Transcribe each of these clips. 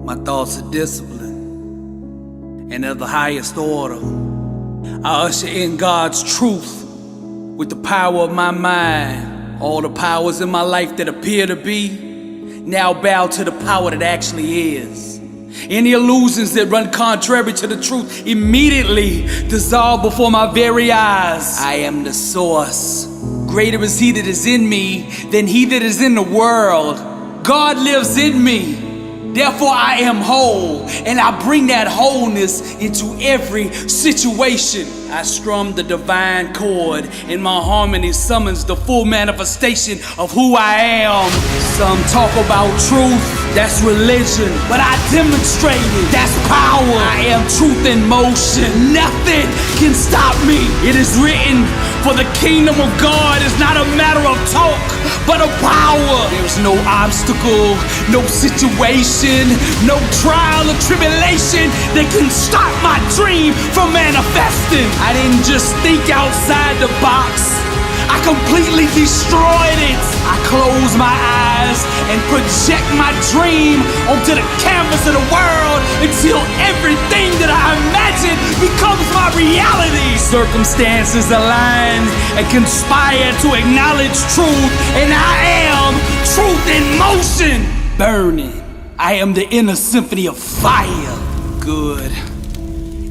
My thoughts are disciplined and of the highest order. I usher in God's truth with the power of my mind. All the powers in my life that appear to be now bow to the power that actually is. Any illusions that run contrary to the truth immediately dissolve before my very eyes. I am the source. Greater is he that is in me than he that is in the world. God lives in me. Therefore I am whole, and I bring that wholeness into every situation. I strum the divine chord, and my harmony summons the full manifestation of who I am. Some talk about truth, that's religion, but I demonstrate it, that's power. I am truth in motion, nothing can stop me. It is written, for the kingdom of God is not a matter of talk, but of power. There's no obstacle, no situation, no trial or tribulation that can stop my dream from manifesting. I didn't just think outside the box, I completely destroyed it. I close my eyes and project my dream onto the canvas of the world until everything that I imagine becomes my reality. Circumstances align and conspire to acknowledge truth, and I am truth in motion. Burning, I am the inner symphony of fire. Good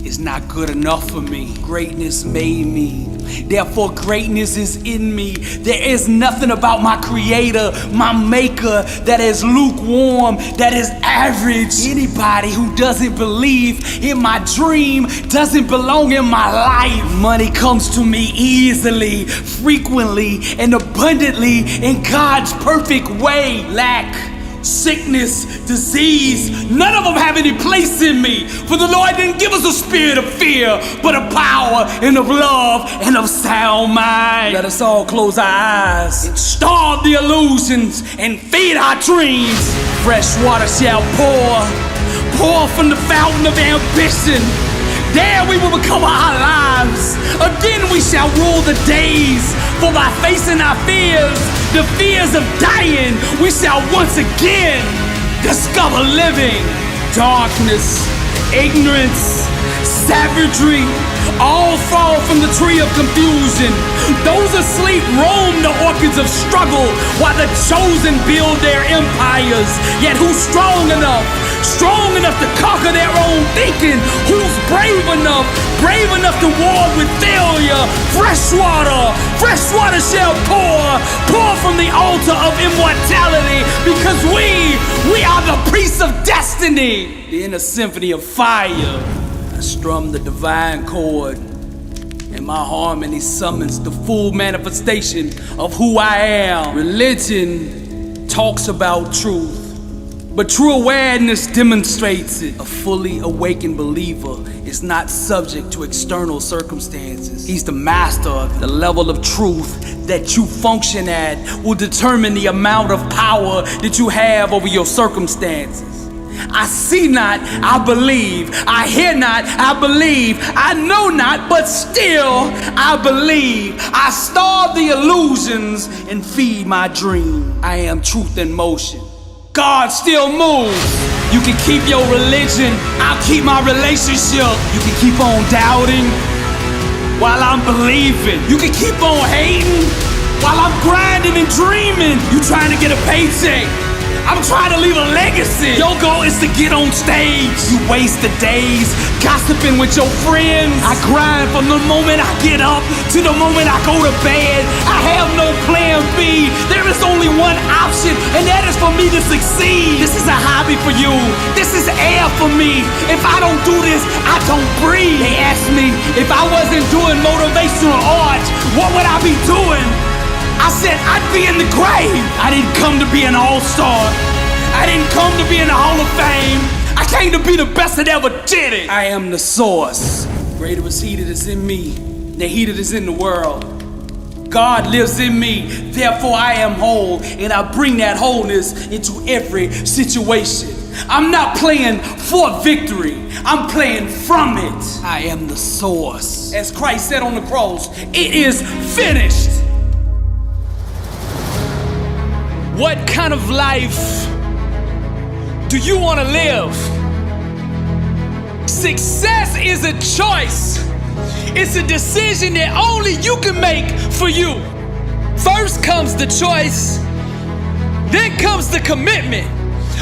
is not good enough for me. Greatness made me. Therefore, greatness is in me. There is nothing about my creator, my maker, that is lukewarm, that is average. Anybody who doesn't believe in my dream doesn't belong in my life. Money comes to me easily, frequently, and abundantly in God's perfect way. Lack, sickness, disease, none of them have any place in me. For the Lord didn't give us a spirit of fear, but of power and of love and of sound mind. Let us all close our eyes and starve the illusions and feed our dreams. Fresh water shall pour from the fountain of ambition. There we will become our lives. Again we shall rule the days. For by facing our fears, the fears of dying, we shall once again discover living. Darkness, ignorance, savagery, all fall from the tree of confusion. Those asleep roam the orchards of struggle, while the chosen build their empires. Yet who's strong enough to conquer their own thinking? Who's brave enough to war with failure? Fresh water shall pour from the altar of immortality, because we are the priests of destiny. The inner symphony of fire. I strum the divine chord, and my harmony summons the full manifestation of who I am. Religion talks about truth, but true awareness demonstrates it. A fully awakened believer is not subject to external circumstances. He's the master of it. The level of truth that you function at will determine the amount of power that you have over your circumstances. I see not, I believe. I hear not, I believe. I know not, but still I believe. I starve the illusions and feed my dream. I am truth in motion. God still moves. You can keep your religion, I'll keep my relationship. You can keep on doubting while I'm believing. You can keep on hating while I'm grinding and dreaming. You trying to get a paycheck, I'm trying to leave a legacy. Your goal is to get on stage. You waste the days gossiping with your friends. I grind from the moment I get up to the moment I go to bed. I have no plan B. There is only one option, and that is for me to succeed. This is a hobby for you. This is air for me. If I don't do this, I don't breathe. They asked me if I wasn't doing motivational art, what would I be doing? I said I'd be in the grave. I didn't come to be an all-star. I didn't come to be in the Hall of Fame. I came to be the best that ever did it. I am the source. Greater is he that is in me than he that is in the world. God lives in me, therefore I am whole, and I bring that wholeness into every situation. I'm not playing for victory, I'm playing from it. I am the source. As Christ said on the cross, it is finished. What kind of life do you want to live? Success is a choice. It's a decision that only you can make for you. First comes the choice, then comes the commitment.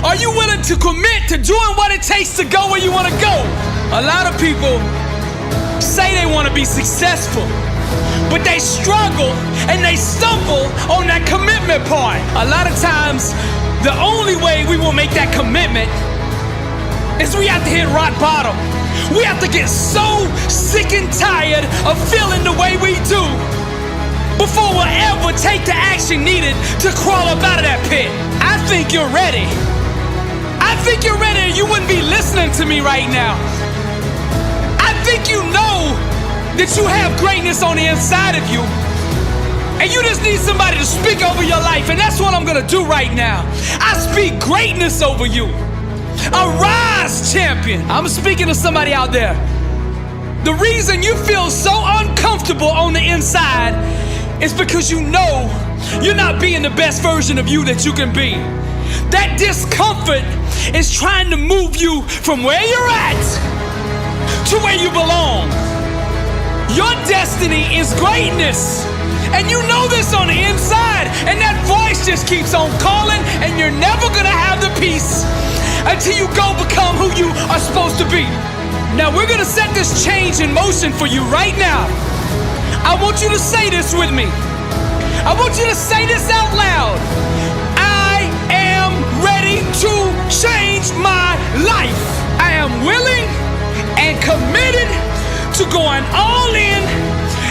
Are you willing to commit to doing what it takes to go where you want to go? A lot of people say they want to be successful, but they struggle and they stumble on that commitment part. A lot of times, the only way we will make that commitment is we have to hit rock bottom. We have to get so sick and tired of feeling the way we do before we'll ever take the action needed to crawl up out of that pit. I think you're ready. I think you're ready, or you wouldn't be listening to me right now. I think you know that you have greatness on the inside of you, and you just need somebody to speak over your life, and that's what I'm gonna do right now. I speak greatness over you. Arise, champion. I'm speaking to somebody out there. The reason you feel so uncomfortable on the inside is because you know you're not being the best version of you that you can be. That discomfort is trying to move you from where you're at to where you belong. Your destiny is greatness, and you know this on the inside, and that voice just keeps on calling, and you're never gonna have the peace until you go become who you are supposed to be. Now we're gonna set this change in motion for you right now. I want you to say this with me. I want you to say this out loud. I am ready to change my life. I am willing and committed to going all in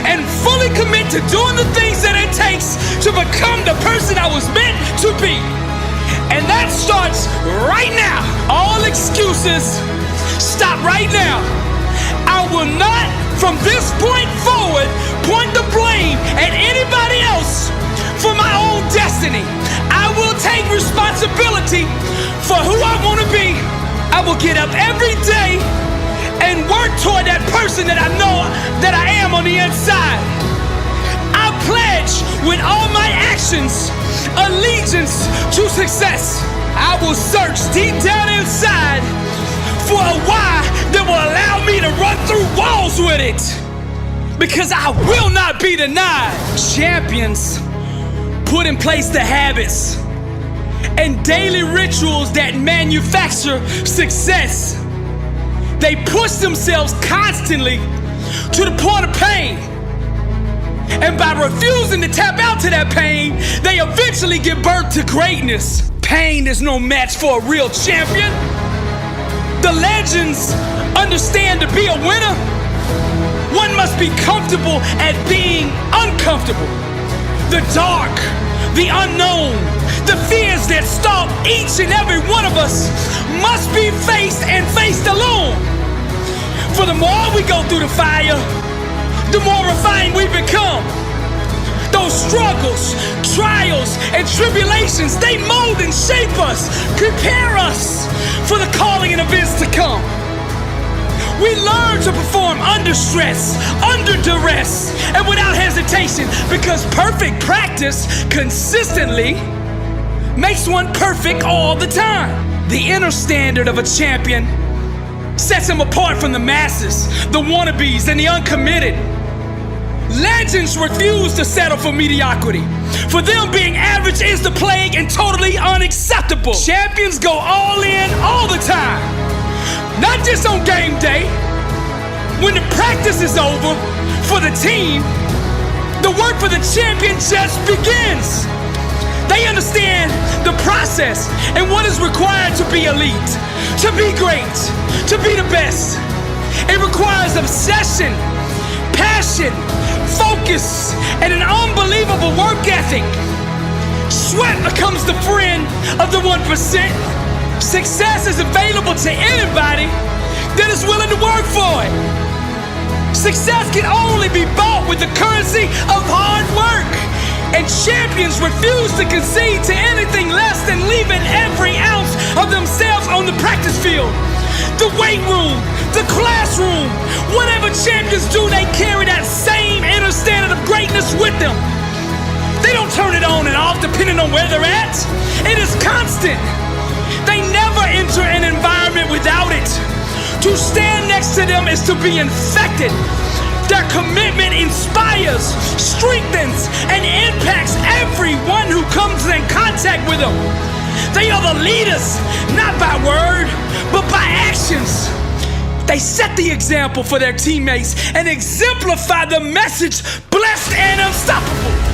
and fully commit to doing the things that it takes to become the person I was meant to be. And that starts right now. All excuses stop right now. I will not, from this point forward, point the blame at anybody else for my own destiny. I will take responsibility for who I want to be. I will get up every day and work toward that person that I know that I am on the inside. I pledge with all my actions allegiance to success. I will search deep down inside for a why that will allow me to run through walls with it, because I will not be denied. Champions put in place the habits and daily rituals that manufacture success. They push themselves constantly to the point of pain. And by refusing to tap out to that pain, they eventually give birth to greatness. Pain is no match for a real champion. The legends understand to be a winner, one must be comfortable at being uncomfortable. The dark, the unknown, the fears that stalk each and every one of us must be faced and faced alone. For the more we go through the fire, the more refined we become. Those struggles, trials, and tribulations, they mold and shape us, prepare us for the calling and events to come. We learn to perform under stress, under duress, and without hesitation, because perfect practice consistently makes one perfect all the time. The inner standard of a champion sets him apart from the masses, the wannabes, and the uncommitted. Legends refuse to settle for mediocrity. For them, being average is the plague and totally unacceptable. Champions go all in all the time. Not just on game day. When the practice is over for the team, the work for the champion just begins. They understand the process and what is required to be elite, to be great, to be the best. It requires obsession, passion, focus, and an unbelievable work ethic. Sweat becomes the friend of the 1%. Success is available to anybody that is willing to work for it. Success can only be bought with the currency of hard work. And champions refuse to concede to anything less than leaving every ounce of themselves on the practice field. The weight room, the classroom, whatever champions do, they carry that same inner standard of greatness with them. They don't turn it on and off depending on where they're at. It is constant. They never never enter an environment without it. To stand next to them is to be infected. Their commitment inspires, strengthens, and impacts everyone who comes in contact with them. They are the leaders, not by word, but by actions. They set the example for their teammates and exemplify the message, blessed and unstoppable.